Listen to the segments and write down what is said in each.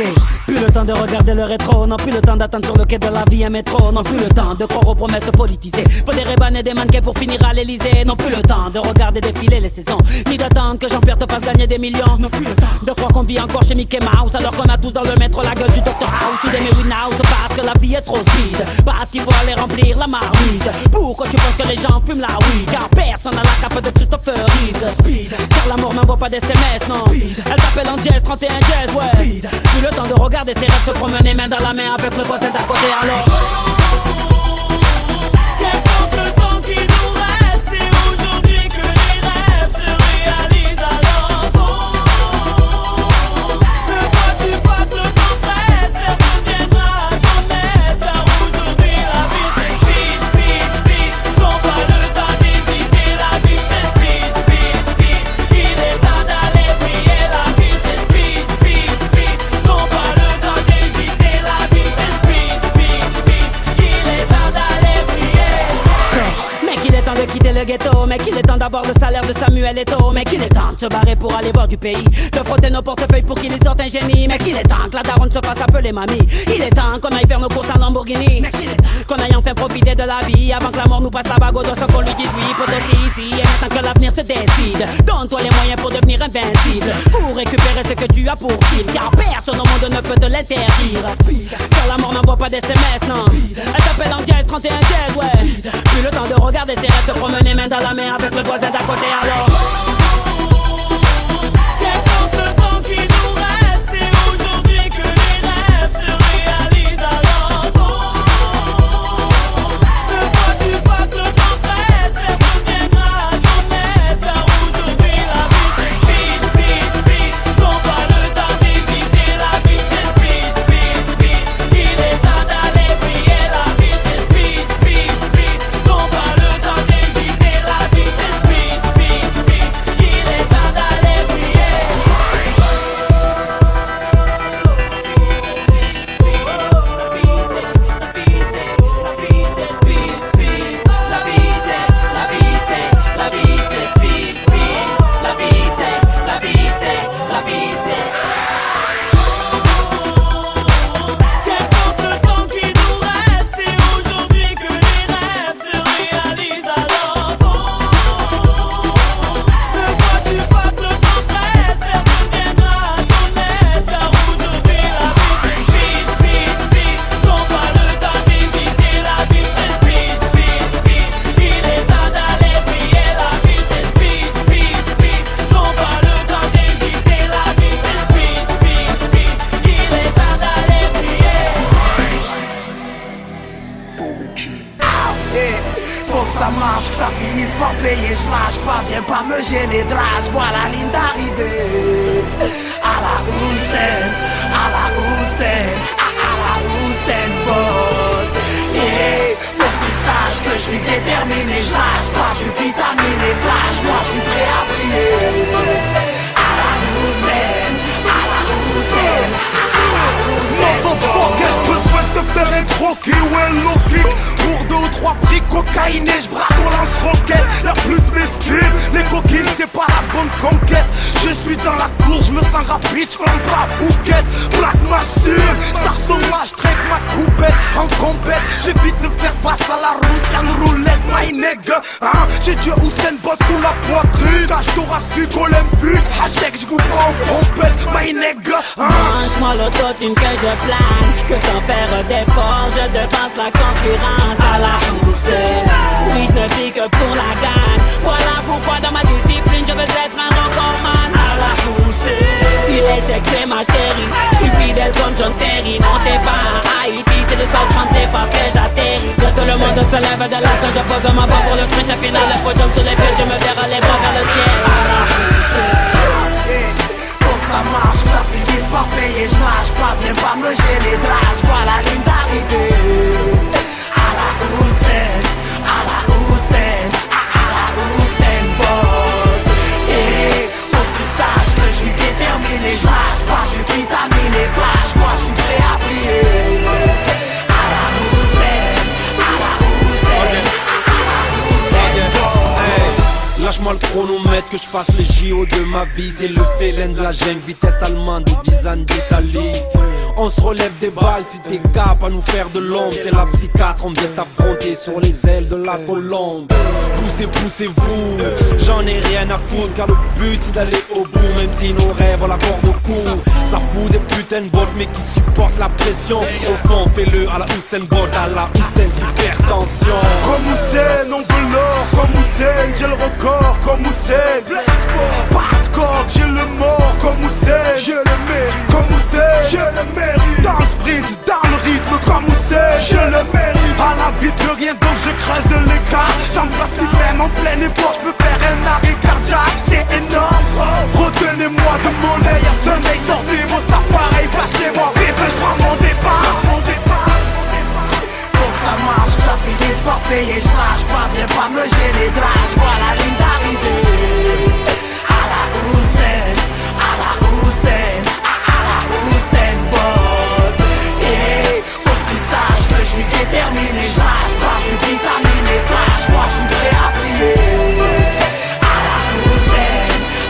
Yeah. Plus le temps de regarder le rétro, non plus le temps d'attendre sur le quai de la vie un métro, non plus le temps de croire aux promesses politisées. Faut des rébans et des mannequins pour finir à l'Elysée, non plus le temps de regarder défiler les saisons, ni d'attendre que Jean-Pierre te fasse gagner des millions, non plus le temps de croire qu'on vit encore chez Mickey Mouse alors qu'on a tous dans le métro la gueule du Dr House ou des Mary House parce que la vie est trop speed, parce qu'il faut aller remplir la marmite. Pourquoi tu penses que les gens fument la weed? Car personne n'a la cape de Christopher Reeves. Speed, car l'amour n'envoie pas d'SMS, non. Speed, elle s'appelle Angel 31 Jazz, ouais. Speed, plus le temps de regarder ses rêves se promener main dans la main avec le voisin d'à côté alors. Le ghetto, mais qu'il est temps d'avoir le salaire de Samuel Eto'o, mais qu'il est temps de se barrer pour aller voir du pays, de frotter nos portefeuilles pour qu'il y sorte un génie, mais qu'il est temps que la daronne se fasse appeler mamie, il est temps qu'on aille faire nos courses en Lamborghini, mais qu'il est temps qu'on aille enfin profiter de la vie avant que la mort nous passe la bague au dos sans qu'on lui dise oui, pour ici, et maintenant que l'avenir se décide, donne-toi les moyens pour devenir invincible, pour récupérer ce que tu as pour cible, car personne au monde ne peut te l'interdire, car la mort n'envoie pas d'SMS, non, elle t'appelle en jazz 31 jazz, ouais, plus le temps de regarder ses rêves se promener main dans la main avec le voisin d'à côté alors. Faut que ça marche, que ça finisse par payer, je lâche pas, viens pas me gêner, drage, vois la ligne d'arrivée. À la Hussein, à la Hussein, à la Hussein Bolt. Yeah, faut que tu saches que je suis déterminé, je lâche pas, je suis vitaminé, flash, moi je suis prêt à briller. À la Hussein, à la Hussein, à la Hussein Bolt. Je souhaite te faire un croquis ou un low kick pour 2 ou 3 prix cocaïne et je braque au lance-roquette. La plus mesquine, les coquines c'est pas la bonne conquête. Je suis dans la cour, je me sens rapide, je flamme pas bouquette. Black machine, star sauvage, traque ma coupette. En compète, j'évite de faire face à la rousse, roulette, my nigga. Hein, j'ai Dieu Hussein Bolt sous la poitrine. Tâche thoracique, olympique, hashtag je vous prends en trompette, my nigga. Hein. Mange-moi l'autotune que je plane, que sans faire d'effort, je devance la concurrence à la Hussein. Oui, je ne vis que pour la gagne. Voilà pourquoi dans ma discipline, je veux être un recordman à la Hussein. Si l'échec c'est ma chérie, je suis fidèle comme John Terry. Non, t'es pas à Haïti, c'est le sol 30, c'est parce que j'atterris. Que tout le monde se lève de la quand je pose ma voix pour le sprint final. Le podium sous les pieds, je me verrai les bras vers le ciel à la Hussein. Faut que ça marche, que ça finisse par payer, je lâche pas, viens pas me gêner, drage, vois la ligne d'arrivée. À la Hussein, à la Hussein, à la Hussein Bolt. Yeah, faut que tu saches que je suis déterminé, je lâche pas, je suis vitaminé, flash, moi je suis prêt à briller. À la Hussein, à la Hussein, à la Hussein Bolt. Lâche-moi le chronomètre, que je fasse les JO de ma vie. C'est le félin de la jungle, vitesse allemande ou 10 ans d'Italie. on se relève des balles. Si t'es cap à nous faire de l'ombre, c'est la psychiatre, on vient t'affronter sur les ailes de la colombe. Poussez, poussez-vous, j'en ai rien à foutre, car le but c'est d'aller au bout. Même si nos rêves ont la corde au cou, ça fout des putains de bottes mais qui supportent la pression. Au fond fais-le à la Usain Bolt, à la Usain hypertension. Comme Hussein, on veut l'or, comme Hussein, j'ai le record, comme Hussein. Pas de coque, j'ai le mort, comme Hussein. Je le mérite, comme Hussein, je le mérite. Dans le sprint, dans le rythme, comme Hussein, je le mérite. À la vie de rien, donc je creuse l'écart. J'embrasse lui-même en pleine époque, je peux faire un arrêt cardiaque. C'est énorme, retenez-moi de mon œil à sommeil, sortez vos appareils, pas chez moi. Bébé, je prends mon départ, Faut que ça marche, que ça finisse par payer, je lâche pas, viens pas me gêner, drage, vois la ligne d'arrivée. À la Hussein, à la Hussein, à la Hussein Bolt. Yeah, faut que tu saches que je suis déterminé, je lâche pas, je suis vitaminé, flash, moi je suis prêt à prier. À la Hussein,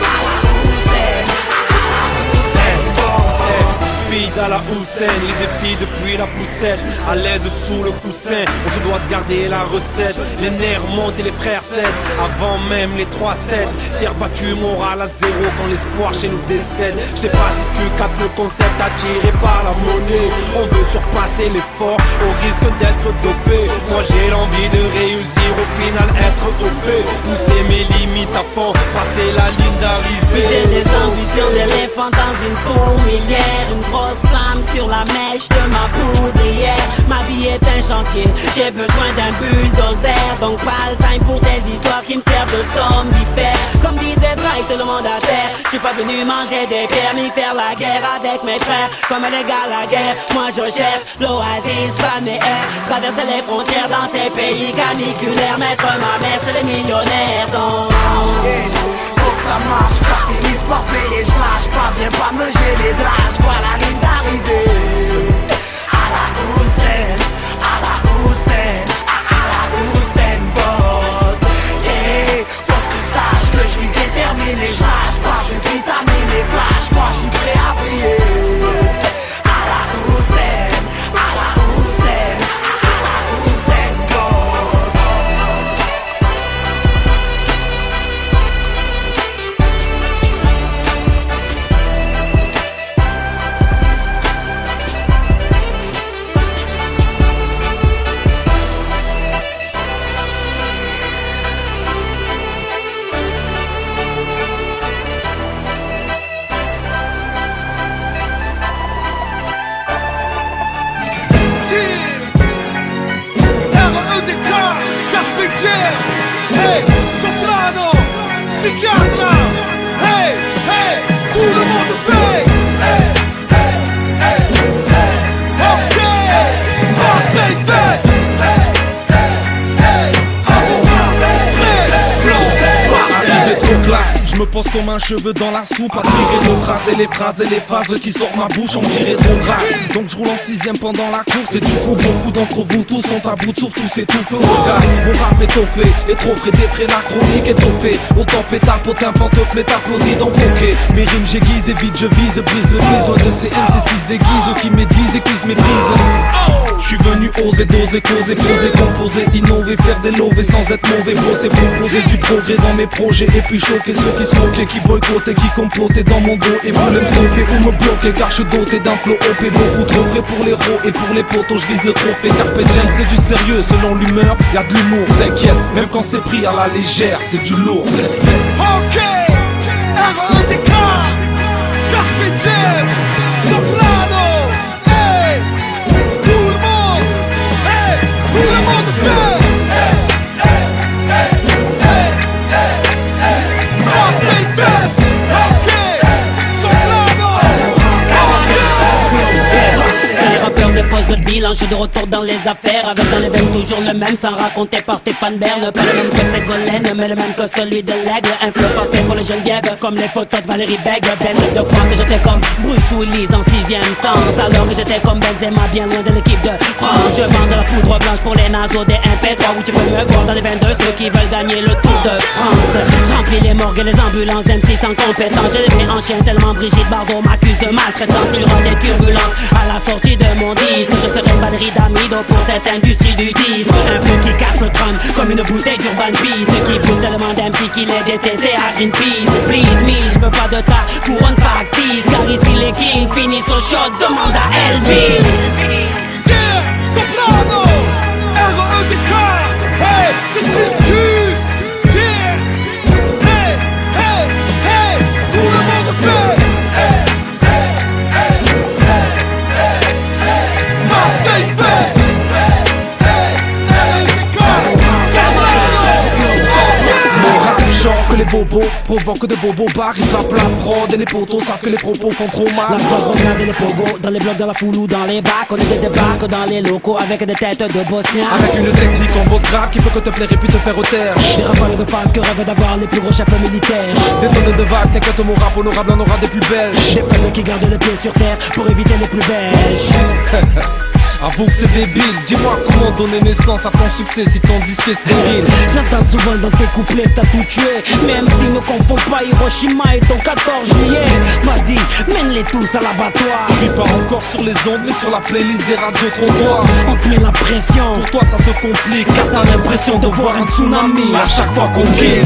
à la Hussein, à la Hussein Bolt. Speed à la Hussein, les défis depuis la poussette, à l'aise sous le coussin, on se doit de garder la recette. Les nerfs montent et les frères cèdent, avant même les 3-7. Terre battue, morale à zéro quand l'espoir chez nous décède. Je sais pas si tu captes le concept, attiré par la monnaie. On veut surpasser l'effort, au risque d'être dopé. Moi j'ai l'envie de réussir, au final être OP. Pousser mes limites à fond, passer la ligne d'arrivée. J'ai des ambitions d'éléphant dans une fourmilière, une grosse flamme sur la mèche de ma poudrière. Ma vie est un chantier, j'ai besoin d'un bulldozer. Donc pas le time pour des histoires qui me servent de somnifère. Comme disait Drake, tout le monde à terre. Je suis pas venu manger des pierres ni faire la guerre avec mes frères. Comme les gars la guerre, moi je cherche l'oasis balnéaire. Traverser les frontières dans ces pays caniculaires. Mettre ma mère chez les millionnaires donc Faut que ça marche, que ça finisse par payer, je lâche pas, viens pas me gêner, drage, vois la ligne d'arrivée. À la Hussein, à la Hussein, à la Hussein Bolt. Yeah, faut que tu saches que je suis déterminé, je lâche pas, je suis vitaminé, flash, moi je suis prêt à prier. À la Hussein, à la Hussein, à la Hussein Bolt. R.E.D.K, Carpe Diem, hey, Soprano, Psychiatra, hey, hey, tout le monde fait, hey, hey, hey, hey, ok, c'est fait, hey, hey, hey, Arrivé trop classe, je me pose comme un cheveu dans la soupe, à tirer nos phrases et les phases qui sortent ma bouche en tiré trop grave. Donc je roule en 6ème pendant la course et du coup beaucoup d'entre vous tous sont à bout de souffle, tous s'étouffent au regard. Mon rap étoffé, et trop frais défrayé, la chronique est topée. Autant pétard, potin, pantoufle, t'applaudis donc ok. Mes rimes j'aiguise et vite je vise, brise le brise, loin de ces M6 qui se déguisent ou qui médisent et qui se méprisent. Je suis venu oser, doser, causer, poser, composer, innover, faire des lovés sans être mauvais, bosser, proposer du progrès dans mes projets et puis choquer ceux qui se moquaient, qui boycottaient, qui complotaient dans mon dos et voulaient me stopper ou me bloquer car je suis doté d'un flow OP, beaucoup trop frais pour les héros et pour les potos je vise le trophée. Carpe Diem c'est du sérieux, selon l'humeur y'a de l'humour, t'inquiète, même quand c'est pris à la légère c'est du lourd, respect. ok, R.E.D.K, Carpe Diem, Soprano, hey, tout le monde, hey, tout le monde fait, hey, hey, hey, hey, hey, hey, oh c'est fait, ok, Soprano, les rappeurs déposent de bilan, je suis de retour dans les affaires. Avec dans les veines toujours le même, sans raconter par Stéphane Bern. Pas le même que Ségolène, mais le même que celui de l'aigle. Un flow parfait pour les jeunes Geneviève, comme les photos de Valérie Bègue. Belle de croire que j'étais comme Bruce Willis dans 6ème sens, alors que j'étais comme Benzema bien loin de l'équipe de France. Je vends de la poudre blanche pour les naseaux des MP3, où tu peux me voir dans les 22 ceux qui veulent gagner le Tour de France. J'remplis les morgues et les ambulances d'MC sans compétence. J'ai les en chien tellement Brigitte Bardot m'accuse de maltraitance. Il y aura des turbulences à la sortie de mon disque. Je serai Valérie Damido pour cette industrie du disque. Un flou qui casse le crâne comme une bouteille d'Urban Peace, qui bout tellement d'MC qu'il est détesté à Greenpeace. Please me, je veux pas de ta couronne factice, car ici les kings finissent au shot, demande à Elvis. Yeah, Soprano, R.E.D.K. Hey, the street Q. Yeah, hey, hey, hey, tout le monde fait. Hey, hey, hey, hey, hey, hey, Marseille fait. Que les bobos provoquent de bobos bars, ils frappent la prod et les potos savent que les propos font trop mal. La prod regarde les pogos, dans les blocs, dans la foule ou dans les bacs. On est des débarques dans les locaux avec des têtes de bosniens. Avec une technique en boss grave qui peut que te plaire et puis te faire au terre. Des rafales de phase que rêvent d'avoir les plus gros chefs militaires. Des tonnes de vagues, t'inquiète mon rap honorable en aura des plus belles. Des peuples qui gardent les pieds sur terre pour éviter les plus belges. Avoue que c'est débile, dis-moi comment donner naissance à ton succès si ton disque est stérile. J'entends souvent dans tes couplets t'as tout tué, même si ne confond pas Hiroshima et ton 14 juillet. Vas-y, mène-les tous à l'abattoir. Je suis pas encore sur les ondes mais sur la playlist des radios trottoirs. On te met la pression, pour toi ça se complique car t'as l'impression de voir un tsunami à chaque fois qu'on kill.